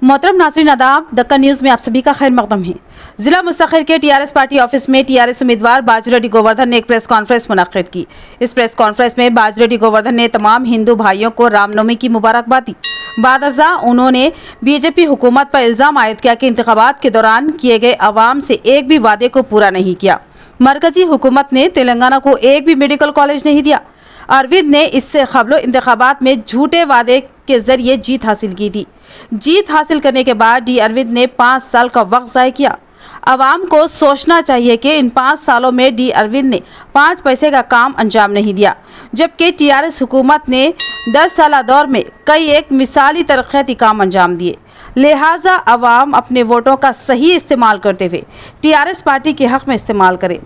मोहतरम नाज़रीन आदाब, दक्कन न्यूज़ में आप सभी का खैर मकदम है। जिला मुस्तकिल के टीआरएस पार्टी ऑफिस में टीआरएस उम्मीदवार बाजूरेड्डी गोवर्धन ने एक प्रेस कॉन्फ्रेंस मुनक्किद की। इस प्रेस कॉन्फ्रेंस में बाजूरेड्डी गोवर्धन ने तमाम हिंदू भाइयों को रामनवमी की मुबारकबाद दी। बादअज़ा उन्होंने बीजेपी हुकूमत पर इल्ज़ाम आयद किया कि इंतखाबात के दौरान किए गए अवाम से एक भी वादे को पूरा नहीं किया। मरकजी हुकूमत ने तेलंगाना को एक भी मेडिकल कॉलेज नहीं दिया। अरविंद ने इससे कबल इंतखाबात में झूठे वादे के जरिए जीत हासिल की थी। जीत हासिल करने के बाद डी अरविंद ने 5 साल का वक्त ज़ाय किया। आवाम को सोचना चाहिए कि इन 5 सालों में डी अरविंद ने 5 पैसे का काम अंजाम नहीं दिया, जबकि टीआरएस हुकूमत ने 10 साल दौर में कई एक मिसाली तरक्याती काम अंजाम दिए। लिहाजा आवाम अपने वोटों का सही इस्तेमाल करते हुए टीआरएस पार्टी के हक़ में इस्तेमाल करें।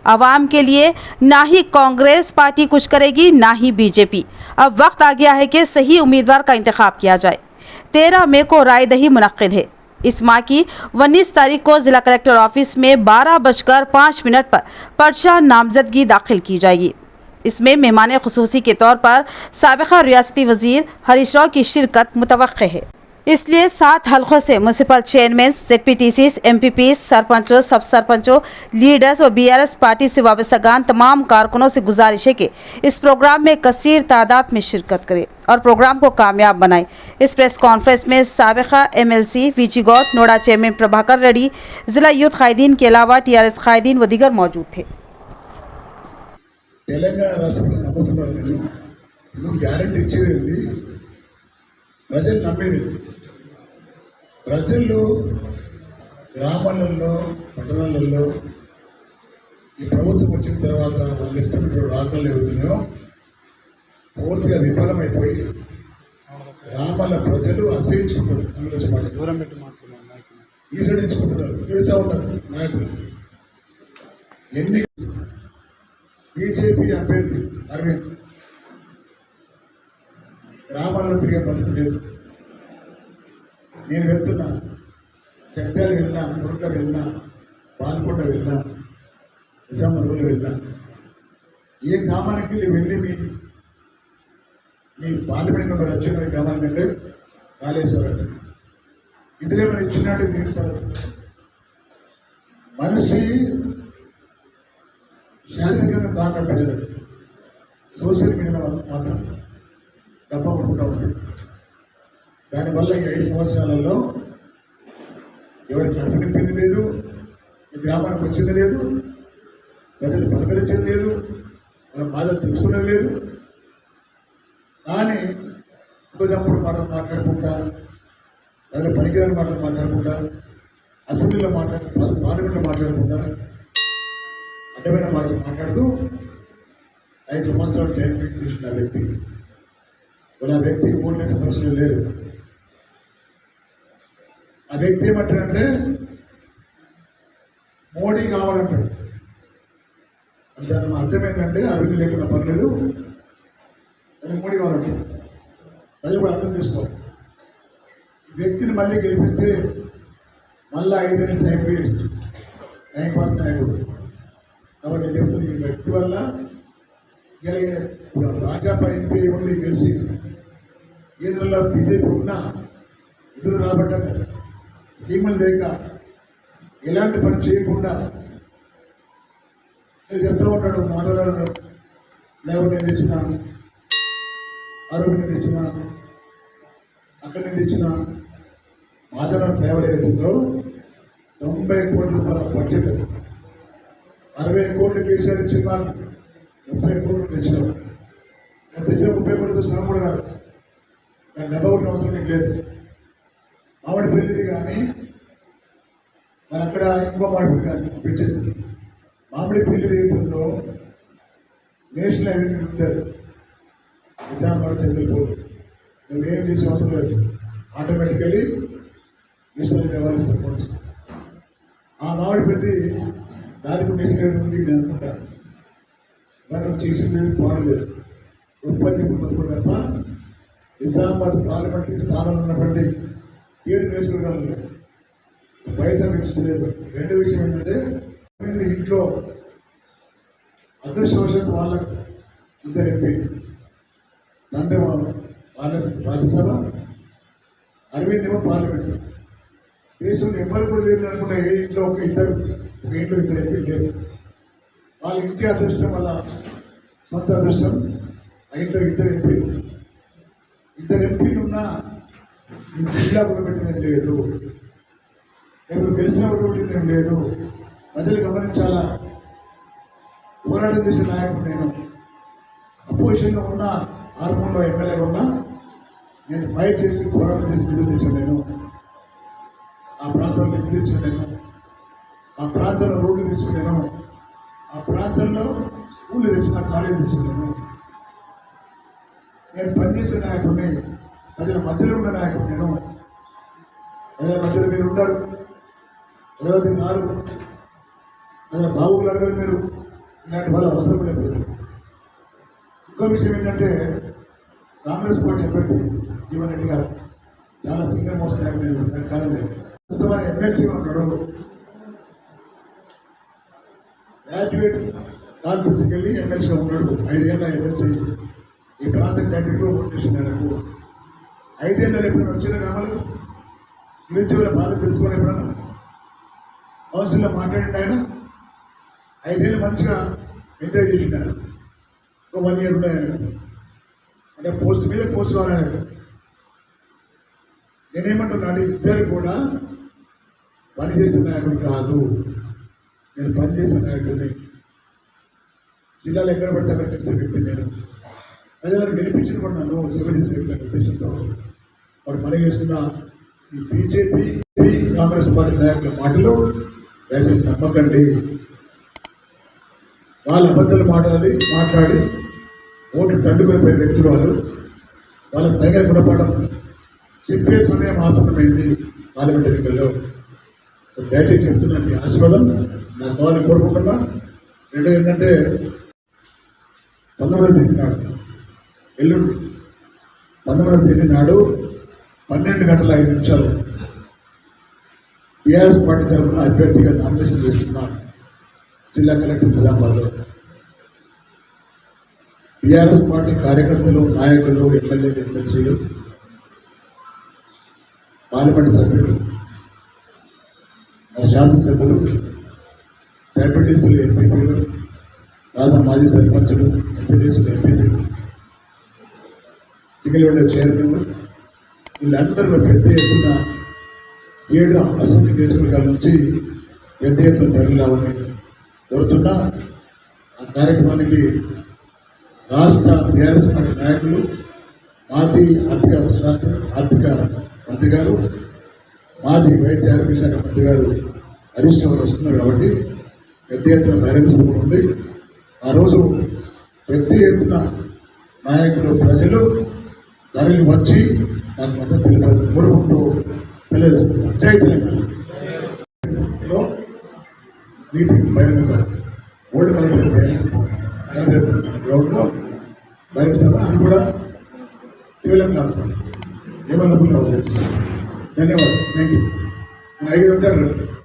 आवाम के लिए ना ही कांग्रेस पार्टी कुछ करेगी, ना ही बीजेपी। अब वक्त आ गया है कि सही उम्मीदवार का इंतखाब किया जाए। 13 मई को रायदही मुनक्किद है। इस माह की 19 तारीख को जिला कलेक्टर ऑफिस में 12:05 पर पर्चा नामजदगी दाखिल की जाएगी। इसमें मेहमान खुसूसी के तौर पर साबिक़ा रियासती वज़ीर हरीश राव की शिरकत मुतवक्के है। इसलिए 7 हलकों से म्यूनसिपल चेयरमैन, ZPTCs, MPPs, सरपंचों, सब सरपंचों, लीडर्स और BRS पार्टी से वाबस्तगान तमाम कारकुनों से गुजारिश है कि इस प्रोग्राम में कसीर तादाद में शिरकत करें और प्रोग्राम को कामयाब बनाएं। इस प्रेस कॉन्फ्रेंस में साबिक़ा MLC वीची गौड, नोडा चेयरमैन प्रभाकर रेड्डी, जिला यूथ कायदीन के अलावा TRS कायदीन व दीगर मौजूद थे। ప్రజలు గ్రామాలలో పట్టణాలలో ఈ ప్రభుత్వం వచ్చిన తర్వాత వాళ్ళు ఇస్తున్నటువంటి వాగ్దానాలు ఏవైతున్నాయో పూర్తిగా విఫలమైపోయి గ్రామాల ప్రజలు అసహించుకుంటారు. కాంగ్రెస్ పార్టీ ఈసడించుకుంటున్నారు, తిరుగుతూ ఉంటారు నాయకులు. బీజేపీ అభ్యర్థి అరవింద్ గ్రామాల్లో తిరిగే పరిస్థితి లేదు. నేను వెళ్తున్నా, జగ్త్యాలు వెళ్ళినా, మురుట్ల వెళ్ళినా, పాల్కొండ వెళ్ళినా, నిజామాబాద్ వెళ్ళినా, ఏ గ్రామానికి వెళ్ళి మీ పార్లమెంట్ మెంబర్ వచ్చిన గ్రామానికి అంటే కాళేశ్వరం ఇదిలే మనం ఇచ్చినట్టు తీస్తారు. మనిషి శారీరకంగా కారణపడేది సోషల్ మీడియాలో మాత్రం డబ్బా కొట్టుకుంటూ ఉంటుంది. దానివల్ల ఈ 5 సంవత్సరాలలో ఎవరి కడుపు నింపింది లేదు, ఈ గ్రామానికి వచ్చేది లేదు, ప్రజలు పలకరించేది లేదు, వాళ్ళ బాధలు తెలుసుకునేది లేదు. కానీ ఇంకొకప్పుడు మాటలు మాట్లాడుకుంటా, ప్రజల పనికిరాని మాటలు మాట్లాడుకుంటా, అసెంబ్లీలో పార్లమెంట్లో మాట్లాడుకుంటా, అడ్డమైన మాటలు మాట్లాడుతూ 5 సంవత్సరాలు టైం చేసిన ఆ వ్యక్తి వాళ్ళ వ్యక్తికి ఓట్లేసే పరిస్థితులు లేరు. ఆ వ్యక్తి ఏమంటాడంటే మోడీ కావాలంటాడు. దాని అర్థం ఏంటంటే అభివృద్ధి లేకుండా పర్లేదు, కానీ మోడీ కావాలంటాడు. అది కూడా అర్థం చేసుకోవాలి. ఈ వ్యక్తిని మళ్ళీ గెలిపిస్తే మళ్ళీ 5 ఏళ్ళు టైం పాస్ నాయకుడు. కాబట్టి నేను చెప్తుంది, ఈ వ్యక్తి వల్ల భాజపా ఎంపీ ఉండి గెలిచి కేంద్రంలో బీజేపీ ఉన్నా ఎదురు రాబట్టాక స్కీములు లేక ఎలాంటి పని చేయకుండా చెప్తూ ఉంటాడు. మాధవరావు లేకపోతే నేను తెచ్చిన, ఆరోగ్యం తెచ్చిన, అక్కడి నుంచి తెచ్చిన మాధవరావు ఫ్లేవర్ అవుతుందో 90 కోట్ల రూపాయల బడ్జెట్ అది. 60 కోట్లు కేసీఆర్ ఇచ్చిన 30 కోట్లు తెచ్చినాం. తెచ్చిన 30 కోట్లతో సగం కూడా కాదు. దాన్ని 70 కోట్ల అవసరం నీకు లేదు. మామిడి పెళ్ళిది కానీ మన అక్కడ ఇంకో మామిడి కానీ పెట్టేసి మామిడి పెళ్ళిది ఏతుందో నేషనల్ హైవే ఉంటారు. నిజామాబాద్ చంద్రపోదు, నువ్వేం చేసే అవసరం లేదు. ఆటోమేటికల్లీ నేషనల్ హైవే వ్యవహరిస్తాను. ఆ మామిడి పెళ్ళి దానికి నేషనల్ హైవే ఉంది నేను అనుకుంటాను. మనం చేసింది లేదు, పాడలేదు. ఉత్పత్తి బతుకు తప్ప నిజామాబాద్ పార్లమెంటరీ స్థానంలో ఉన్నటువంటి 7 నియోజకవర్గాలు పైసలు ఇచ్చలేదు. రెండో విషయం ఏంటంటే ఇంట్లో అదృష్టవశాత్తు వాళ్ళకు ఇద్దరు ఎంపీ, దాంట్లో వాళ్ళకు రాజ్యసభ, అరవింద్ ఏమో పార్లమెంట్. దేశంలో ఎవరు కూడా లేరు అనుకుంటే ఏ ఇంట్లో ఒక ఇంట్లో ఇద్దరు ఎంపీలు లేరు. వాళ్ళ ఇంటి అదృష్టం వల్ల సొంత అదృష్టం ఆ ఇంట్లో ఇద్దరు ఎంపీలు ఉన్నా ఈ జిల్లా పెట్టిందేం లేదు, ఎప్పుడు గెలిచిన పెట్టిందేం లేదు. ప్రజలు గమనించాలా, పోరాటం చేసే నాయకుడు నేను. అపోజిషన్లో ఉన్న ఆర్మూర్లో ఎమ్మెల్యేగా ఉన్నా నేను ఫైట్ చేసి పోరాటం చేసి నిధులు తెచ్చాను. నేను ఆ ప్రాంతంలో నిధులు తెచ్చాను. నేను ఆ ప్రాంతంలో రోడ్లు తెచ్చుకున్నాను. ఆ ప్రాంతంలో స్కూళ్ళు తెచ్చిన, కాలేజీ తెచ్చుకున్నాను. నేను పనిచేసే నాయకుడిని, ప్రజల మధ్యలో ఉన్న నాయకుడు నేను. ప్రజల మధ్యలో మీరు ఉంటారు, ప్రజల నారు, ప్రజల బాబులు అడగారు మీరు. ఇలాంటి వాళ్ళు అవసరం కూడా లేదు. ఇంకో విషయం ఏంటంటే, కాంగ్రెస్ పార్టీ అభ్యర్థి జీవన్ రెడ్డి గారు చాలా సీనియర్ మోస్ట్ నాయకుడు. నేను దానికి కాదండి, వాస్తవాన్ని ఎమ్మెల్సీగా ఉంటాడు. గ్రాడ్యుయేట్ కాన్స్టిట్యూన్సీకి వెళ్ళి ఎమ్మెల్సీగా ఉన్నాడు. 5 ఏళ్ళ ఎమ్మెల్సీ ఈ ప్రాంత క్యాండిడేట్ ఓట్ చేసినారు. 5 ఏళ్ళ ఎప్పుడైనా వచ్చిన గ్రామాలకు నిరుద్యోగుల బాధ తెలుసుకొని ఎప్పుడన్నా కౌన్సిల్లో మాట్లాడింది ఆయన. 5 ఏళ్ళు మంచిగా ఎంజాయ్ చేసినారు. ఒక 1 ఇయర్ ఉన్నాయని అంటే పోస్ట్ మీద పోస్ట్ కావాలన్నాడు. నేనేమంటున్నాడు, ఇద్దరు కూడా పనిచేసే నాయకుడు కాదు, నేను పనిచేసే నాయకుడిని. జిల్లాలో ఎక్కడ పడితే అక్కడ తెలిసే వ్యక్తి నేను. ప్రజలను గెలిపించిన కూడా నన్ను సేవ చేసే వ్యక్తి ఉద్దేశంతో వాడు పని చేస్తున్న ఈ బీజేపీ కాంగ్రెస్ పార్టీ నాయకుల మాటలు దయచేసి నమ్మకండి. వాళ్ళ అబద్ధాలు మాట్లాడి ఓట్లు తండుకొనిపోయే వ్యక్తులు వాళ్ళు. వాళ్ళకి తగిన గుణపాఠం చెప్పే సమయం ఆసన్నమైంది పార్లమెంట్ ఎన్నికల్లో. దయచేసి చెప్తున్నాను, మీ ఆశీర్వాదం నాకు కావాలని కోరుకుంటున్నా. రెండో ఏంటంటే, 19వ తేదీ నాడు, ఎల్లుండి 19వ తేదీ నాడు 12:05 టీఆర్ఎస్ పార్టీ తరఫున అభ్యర్థిగా నామినేషన్ చేస్తున్నా జిల్లా కలెక్టర్ నిజామాబాద్లో. టీఆర్ఎస్ పార్టీ కార్యకర్తలు, నాయకులు, ఎమ్మెల్యేలు, ఎమ్మెల్సీలు, పార్లమెంటు సభ్యులు, మన శాసనసభ్యులు, డెప్యూటీసులు, ఎంపీపీలు, దాదాపు మాజీ సర్పంచులు, ఎంపీటీసులు, ఎంపీపీలు, సింగిల్ విండో చైర్మన్లు, వీళ్ళందరూ పెద్ద ఎత్తున 7 అసెంబ్లీ నియోజకవర్గాల నుంచి పెద్ద ఎత్తున తరలిరావని కోరుతున్నా. ఆ కార్యక్రమానికి రాష్ట్ర టీఆర్ఎస్ పార్టీ నాయకులు, మాజీ ఆర్థిక మంత్రి గారు, మాజీ వైద్య ఆరోగ్య శాఖ మంత్రి గారు హరీష్ రావు వస్తున్నారు. కాబట్టి పెద్ద ఎత్తున బహిరంగ సభ ఉంది. ఆ రోజు పెద్ద ఎత్తున నాయకులు, ప్రజలు తరలి వచ్చి నాకు మద్దతు తెలిపారు కోరుకుంటూ సెలవు చేసుకుంటున్నాను. జై తెలంగాణలో మీటింగ్ బహిరంగ సభ ఓల్డ్ కలెక్టర్ గ్రౌండ్లో బహిరంగ సభ. అది కూడా కేవలం కాదు, ఏమన్నా ధన్యవాదాలు. Thank you. 5 ఉంటాడు.